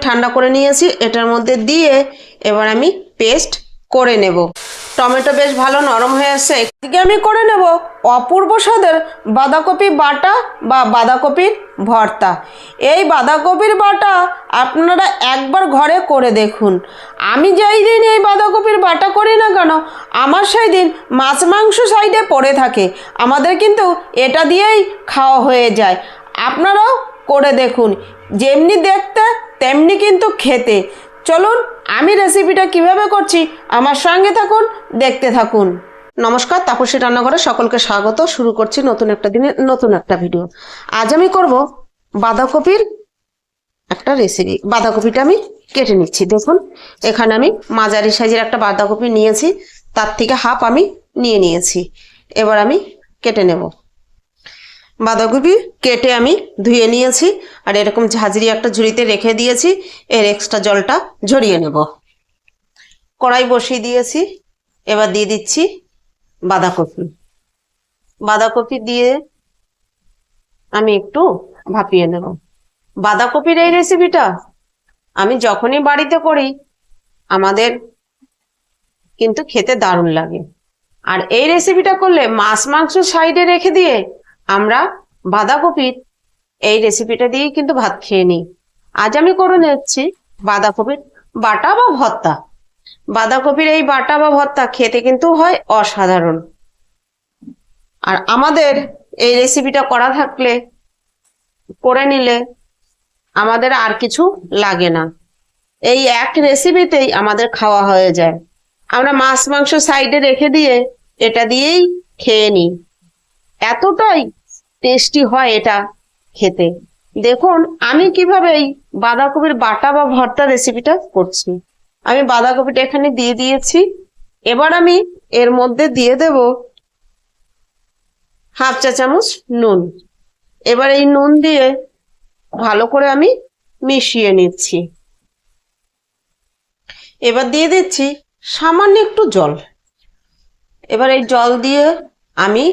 ঠান্ডা করে নিয়েছি, এটার মধ্যে দিয়ে এবার আমি পেস্ট করে নেব। টমেটো বেশ ভালো নরম হয়ে আসছে, এদিকে আমি করে নেব অপূর্ব স্বাদের বাঁধাকপি বাটা বা বাঁধাকপির ভর্তা। এই বাঁধাকপির বাটা আপনারা একবার ঘরে করে দেখুন। আমি যেই দিন এই বাঁধাকপির বাটা করি না কেন, আমার সেই দিন মাছ মাংস সাইডে পড়ে থাকে, আমাদের কিন্তু এটা দিয়েই খাওয়া হয়ে যায়। আপনারাও করে দেখুন, যেমনি দেখতে তেমনি কিন্তু খেতে। চলুন আমি রেসিপিটা কিভাবে করছি আমার সঙ্গে থাকুন, দেখতে থাকুন। নমস্কার, তাপসী রান্নাঘরে সকলকে স্বাগত। শুরু করছি নতুন একটা দিনে নতুন একটা ভিডিও। আজ আমি করব বাঁধাকপির একটা রেসিপি। বাঁধাকপিটা আমি কেটে নিচ্ছি। দেখুন এখানে আমি মাঝারি সাইজের একটা বাঁধাকপি নিয়েছি, তার থেকে হাফ আমি নিয়ে নিয়েছি। এবার আমি কেটে নেব। বাঁধাকপি কেটে আমি ধুয়ে নিয়েছি, আর এরকম ঝাঁঝরি একটা ঝুড়িতে রেখে দিয়েছি। এর এক্সট্রা জলটা ঝরিয়ে নেব। কড়াই বসিয়ে দিয়েছি, এবার দিয়ে দিচ্ছি বাঁধাকপি। বাঁধাকপি দিয়ে আমি একটু ভাপিয়ে নেব। বাঁধাকপির এই রেসিপিটা আমি যখনই বাড়িতে করি আমাদের কিন্তু খেতে দারুণ লাগে। আর এই রেসিপিটা করলে মাছ মাংস সাইডে রেখে দিয়ে আমরা বাঁধাকপির এই রেসিপিটা দিয়ে কিন্তু ভাত খেয়ে নিই। আজ আমি করে নিচ্ছি বাঁধাকপির বাটা বা ভর্তা। বাঁধাকপির এই বাটা বা ভর্তা খেতে কিন্তু হয় অসাধারণ। আর আমাদের এই রেসিপিটা করা থাকলে, করে নিলে আমাদের আর কিছু লাগে না। এই এক রেসিপিতেই আমাদের খাওয়া হয়ে যায়। আমরা মাছ মাংস সাইডে রেখে দিয়ে এটা দিয়েই খেয়ে নিই। এতটাই টেস্টি হয় এটা খেতে। দেখুন আমি কিভাবে এই বাঁধাকপির বাটা বা ভর্তা রেসিপিটা করছি। আমি বাঁধাকপিটা এখানে দিয়ে দিয়েছি। এবার আমি এর মধ্যে দিয়ে দেব হাফ চা চামচ নুন। এবার এই নুন দিয়ে ভালো করে আমি মিশিয়ে নিচ্ছি। এবার দিয়ে দিচ্ছি সামান্য একটু জল। এবার এই জল দিয়ে আমি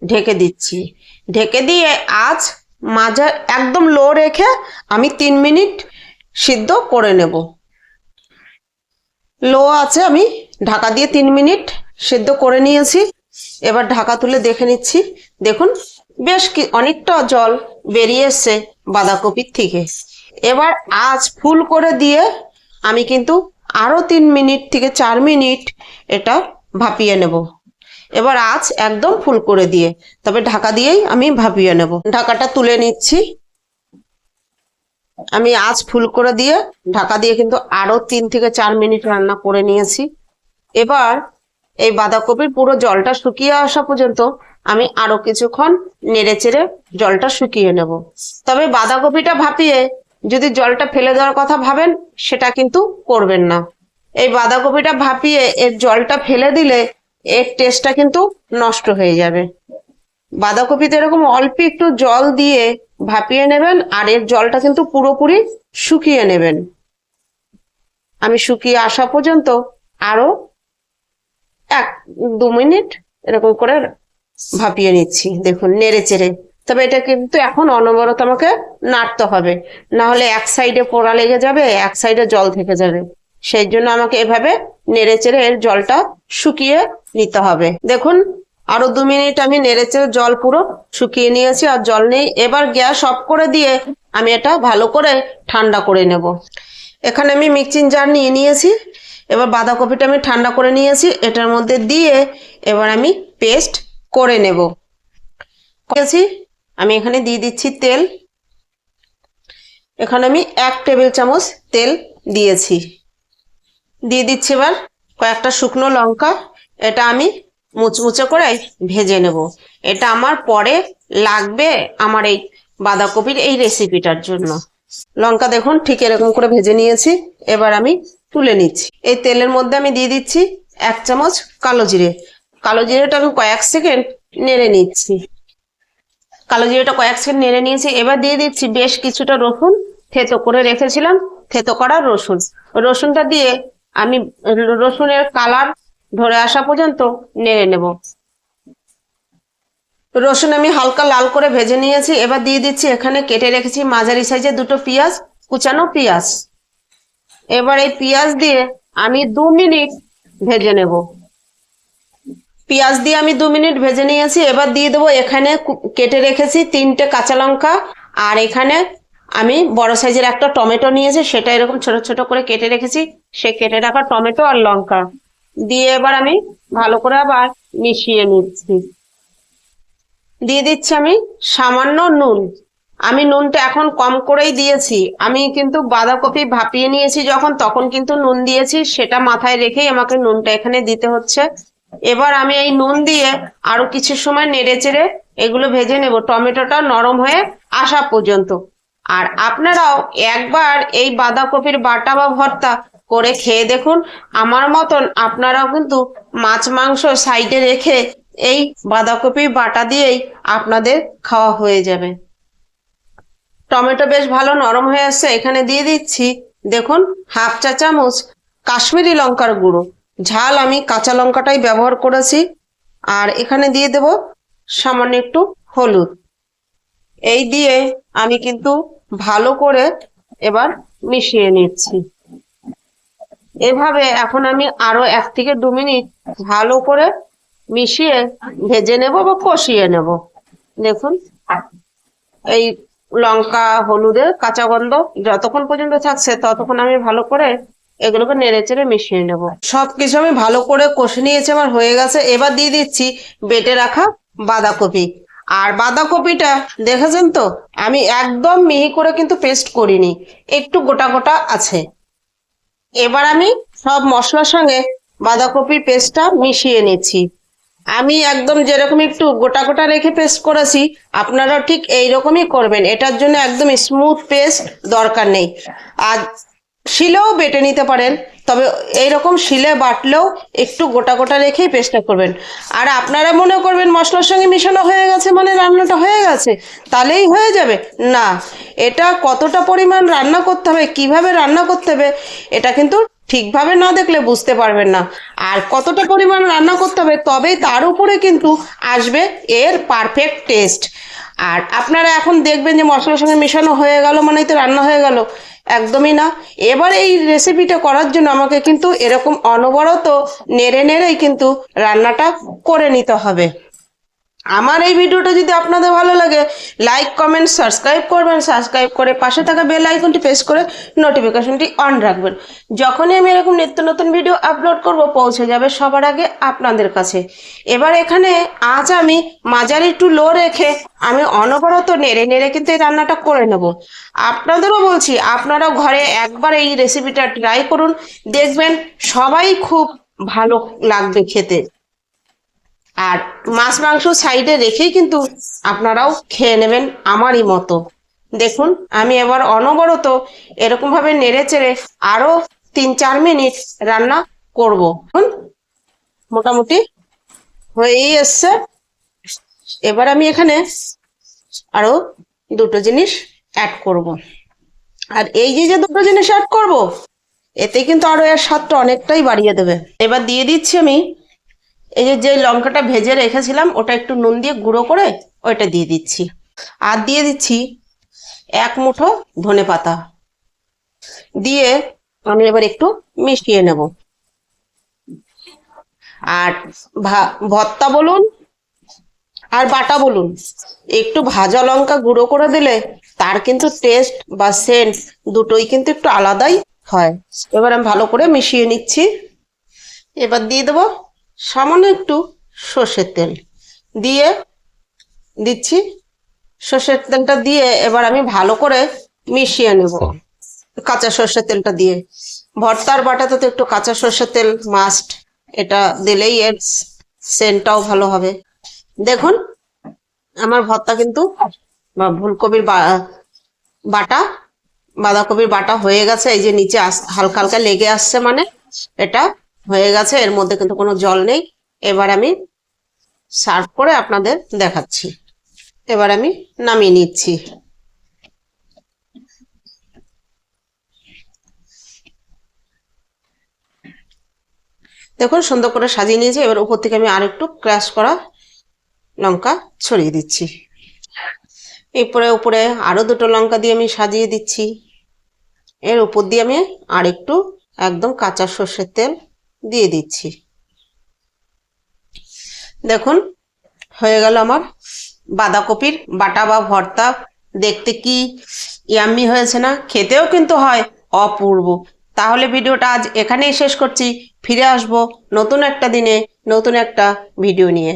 ঢেকে দিচ্ছি। ঢেকে দিয়ে আজ মাঝে একদম লো রেখে আমি 3 মিনিট সিদ্ধ করে নেব। লো আছে, আমি ঢাকা দিয়ে 3 মিনিট সিদ্ধ করে নিয়েছি। এবার ঢাকা তুলে দেখে নিচ্ছি। দেখুন বেশ অনেকটা জল বেরিয়ে এসছে বাঁধাকপির থেকে। এবার আঁচ ফুল করে দিয়ে আমি কিন্তু আরো 3 মিনিট থেকে 4 মিনিট এটা ভাপিয়ে নেব। এবার আঁচ একদম ফুল করে দিয়ে তবে ঢাকা দিয়েই আমি ভাপিয়ে নেব। ঢাকাটা তুলে নিচ্ছি। আমি আঁচ ফুল করে দিয়ে ঢাকা দিয়ে কিন্তু আরো 3 থেকে 4 মিনিট রান্না করে নিয়েছি। এবার এই বাঁধাকপির পুরো জলটা শুকিয়ে আসা পর্যন্ত আমি আরো কিছুক্ষণ নেড়ে চেড়ে জলটা শুকিয়ে নেব। তবে বাঁধাকপিটা ভাপিয়ে যদি জলটা ফেলে দেওয়ার কথা ভাবেন সেটা কিন্তু করবেন না। এই বাঁধাকপিটা ভাপিয়ে এর জলটা ফেলে দিলে এর টেস্টটা কিন্তু নষ্ট হয়ে যাবে। বাঁধাকপিতে এরকম অল্প একটু জল দিয়ে ভাপিয়ে নেবেন, আর এর জলটা কিন্তু পুরোপুরি শুকিয়ে নেবেন। আমি শুকিয়ে আসা পর্যন্ত আরো 1-2 মিনিট এরকম করে ভাপিয়ে নিচ্ছি। দেখুন নেড়ে চেড়ে। তবে এটা কিন্তু এখন অনবরত আমাকে নাড়তে হবে, না হলে এক সাইডে পোড়া লেগে যাবে, এক সাইডে জল থেকে যাবে। সেই জন্য আমাকে এভাবে নেড়ে চেড়ে এর জলটা শুকিয়ে নিতে হবে। দেখুন আরো 2 মিনিট আমি নেড়ে চেড়ে জল পুরো শুকিয়ে নিয়েছি, আর জল নেই। এবার গ্যাস অফ করে দিয়ে আমি এটা ভালো করে ঠান্ডা করে নেব। এখানে আমি মিক্সিং জার নিয়ে নিয়েছি। এবার বাঁধাকপিটা আমি ঠান্ডা করে নিয়েছি, এটার মধ্যে দিয়ে এবার আমি পেস্ট করে নেব। আমি এখানে দিয়ে দিচ্ছি তেল। এখানে আমি 1 টেবিল চামচ তেল দিয়েছি। দিয়ে দিচ্ছি এবার কয়েকটা শুকনো লঙ্কা। এটা আমি মুচমুচে করে ভেজে নেব। এটা আমার পরে লাগবে আমার এই বাঁধাকপির এই রেসিপিটার জন্য। লঙ্কা দেখুন ঠিক এরকম করে ভেজে নিয়েছি। এবার আমি তুলে নিচ্ছি। এই তেলের মধ্যে আমি দিয়ে দিচ্ছি 1 চামচ কালো জিরে। কালো জিরেটা আমি কয়েক সেকেন্ড নেড়ে নিচ্ছি। কালো জিরেটা কয়েক সেকেন্ড নেড়ে নিয়েছি। এবার দিয়ে দিচ্ছি বেশ কিছুটা রসুন, থেতো করে রেখেছিলাম, থেতো করা রসুন। রসুনটা দিয়ে আমি রসুনের কালার ধরে আসা পর্যন্ত নেড়ে নেব। রসুন আমি হালকা লাল করে ভেজে নিয়েছি। এবার দিয়ে দিচ্ছি এখানে কেটে রেখেছি মাঝারি সাইজে 2টো পেঁয়াজ, কুচানো পেঁয়াজ। এবার এই পেঁয়াজ দিয়ে আমি 2 মিনিট ভেজে নেব। পেঁয়াজ দিয়ে আমি 2 মিনিট ভেজে নিয়েছি। এবার দিয়ে দেবো এখানে কেটে রেখেছি 3টে কাঁচা লঙ্কা, আর এখানে আমি বড় সাইজের একটা টমেটো নিয়েছি, সেটা এরকম ছোট ছোট করে কেটে রেখেছি। সে কেটে রাখা টমেটো আর লঙ্কা দিয়ে এবার আমি ভালো করে আবার মিশিয়ে নিচ্ছি। দিয়ে দিচ্ছি আমি সামান্য নুন। আমি নুনটা এখন কম করেই দিয়েছি। আমি কিন্তু বাঁধাকপি ভাপিয়ে নিয়েছি যখন, তখন কিন্তু নুন দিয়েছি, সেটা মাথায় রেখেই আমাকে নুনটা এখানে দিতে হচ্ছে। এবার আমি এই নুন দিয়ে আরো কিছু সময় নেড়ে চেড়ে এগুলো ভেজে নেব, টমেটোটা নরম হয়ে আসা পর্যন্ত। আর আপনারাও একবার এই বাঁধাকপির বাটা বা ভর্তা করে খেয়ে দেখুন। আমার মতন আপনারাও কিন্তু মাছ মাংস সাইডে রেখে এই বাঁধাকপি বাটা দিয়েই আপনাদের খাওয়া হয়ে যাবে। টমেটো বেশ ভালো নরম হয়ে আসছে। এখানে দিয়ে দিচ্ছি দেখুন 1/2 চা চামচ কাশ্মীরি লঙ্কার গুঁড়ো। ঝাল আমি কাঁচা লঙ্কাটাই ব্যবহার করেছি। আর এখানে দিয়ে দেব সামান্য একটু হলুদ। এই দিয়ে আমি কিন্তু ভালো করে এবার মিশিয়ে নিচ্ছি। এভাবে এখন আমি আরো 1 থেকে 2 মিনিট ভালো করে মিশিয়ে ভেজে নেব বা কষিয়ে নেব। দেখুন এই লঙ্কা হলুদের কাঁচা গন্ধ যতক্ষণ পর্যন্ত থাকছে ততক্ষণ আমি ভালো করে এগুলোকে নেড়ে চেড়ে মিশিয়ে নেব। সবকিছু আমি ভালো করে কষে নিয়েছি, আমার হয়ে গেছে। এবার দিয়ে দিচ্ছি বেটে রাখা বাঁধাকপি। আর বাঁধাকপিটা দেখেছেন তো, আমি একদম মিহি করে কিন্তু পেস্ট করিনি, একটু গোটা গোটা আছে। এবার আমি সব মশলার সঙ্গে বাঁধাকপির পেস্টটা মিশিয়ে নিচ্ছি। আমি একদম যেরকম একটু গোটা গোটা রেখে পেস্ট করেছি, আপনারাও ঠিক এইরকমই করবেন। এটার জন্য একদম স্মুথ পেস্ট দরকার নেই। আর শিলেও বেটে নিতে পারেন, তবে এইরকম শিলে বাটলেও একটু গোটা গোটা রেখেই পেস্টটা করবেন। আর আপনারা মনে করবেন মশলার সঙ্গে মিশানো হয়ে গেছে মানে রান্নাটা হয়ে গেছে, তাহলেই হয়ে যাবে না। এটা কতটা পরিমাণ রান্না করতে হবে, কিভাবে রান্না করতে হবে, এটা কিন্তু ঠিকভাবে না দেখলে বুঝতে পারবেন না। আর কতটা পরিমাণ রান্না করতে হবে তবেই তার উপরে কিন্তু আসবে এর পারফেক্ট টেস্ট। আর আপনারা এখন দেখবেন যে মশলার সঙ্গে মেশানো হয়ে গেল মানেই তো রান্না হয়ে গেল, একদমই না। এবার এই রেসিপিটা করার জন্য আমাকে কিন্তু এরকম অনবরত নেড়ে নেড়েই কিন্তু রান্নাটা করে নিতে হবে। আমার এই ভিডিওটা যদি আপনাদের ভালো লাগে লাইক কমেন্ট সাবস্ক্রাইব করবেন, সাবস্ক্রাইব করে পাশে থাকা বেল আইকনটি প্রেস করে নোটিফিকেশনটি অন রাখবেন। যখনই আমি এরকম নিত্য নতুন ভিডিও আপলোড করব পৌঁছে যাবে সবার আগে আপনাদের কাছে। এবার এখানে আজ আমি মাঝারি টু লো রেখে আমি অনবরত নেড়ে নেড়ে কিন্তু এই রান্নাটা করে নেব। আপনাদেরও বলছি আপনারাও ঘরে একবার এই রেসিপিটা ট্রাই করুন, দেখবেন সবাই খুব ভালো লাগবে খেতে। আর মাছ মাংস সাইডে রেখেই কিন্তু আপনারাও খেয়ে নেবেন আমারই মতো। দেখুন আমি এবার অনবরত এরকম ভাবে নেড়ে চেড়ে আরো 3-4 মিনিট রান্না করব। মোটামুটি হয়েই এসছে। এবার আমি এখানে আরো 2টো জিনিস অ্যাড করব। আর এই যে 2টো জিনিস অ্যাড করব এতে কিন্তু আরো এর স্বাদটা অনেকটাই বাড়িয়ে দেবে। এবার দিয়ে দিচ্ছি আমি এই যে লঙ্কাটা ভেজে রেখেছিলাম ওটা একটু নুন দিয়ে গুঁড়ো করে ওইটা দিয়ে দিচ্ছি। আর দিয়ে দিচ্ছি 1 মুঠো ধনেপাতা দিয়ে আমি এবার একটু মিশিয়ে নেব। আর ভর্তা বলুন আর বাটা বলুন, একটু ভাজা লঙ্কা গুঁড়ো করে দিলে তার কিন্তু টেস্ট বা সেন্ট দুটোই কিন্তু একটু আলাদাই হয়। এবার আমি ভালো করে মিশিয়ে নিচ্ছি। এবার দিয়ে দেবো সামান্য একটু সর্ষের তেল দিয়ে দিচ্ছি। সর্ষের তেলটা দিয়ে এবার আমি ভালো করে মিশিয়ে নেব কাঁচা সর্ষের তেলটা দিয়ে। ভর্তার বাটাতে তো একটু কাঁচা সর্ষের তেল মাস্ট, এটা দিলেই এর সেন্টটাও ভালো হবে। দেখুন আমার ভর্তা কিন্তু ফুলকপির বাটা বাঁধাকপির বাটা হয়ে গেছে। এই যে নিচে হালকা হালকা লেগে আসছে মানে এটা হয়ে গেছে, এর মধ্যে কিন্তু কোনো জল নেই। এবার আমি সার্ভ করে আপনাদের দেখাচ্ছি। এবার আমি নামিয়ে নিচ্ছি। দেখুন সুন্দর করে সাজিয়ে নিয়েছি। এবার উপর থেকে আমি আরেকটু ক্রাশ করা লঙ্কা ছড়িয়ে দিচ্ছি। এরপরে উপরে আরো 2টো লঙ্কা দিয়ে আমি সাজিয়ে দিচ্ছি। এর উপর দিয়ে আমি আরেকটু একদম কাঁচা সর্ষের তেল দিয়ে দিচ্ছি। দেখুন হয়ে গেল আমার বাঁধাকপির বাটা বা ভর্তা। দেখতে কি ইয়াম্মি হয়েছে না? খেতেও কিন্তু হয় অপূর্ব। তাহলে ভিডিওটা আজ এখানেই শেষ করছি। ফিরে আসবো নতুন একটা দিনে নতুন একটা ভিডিও নিয়ে।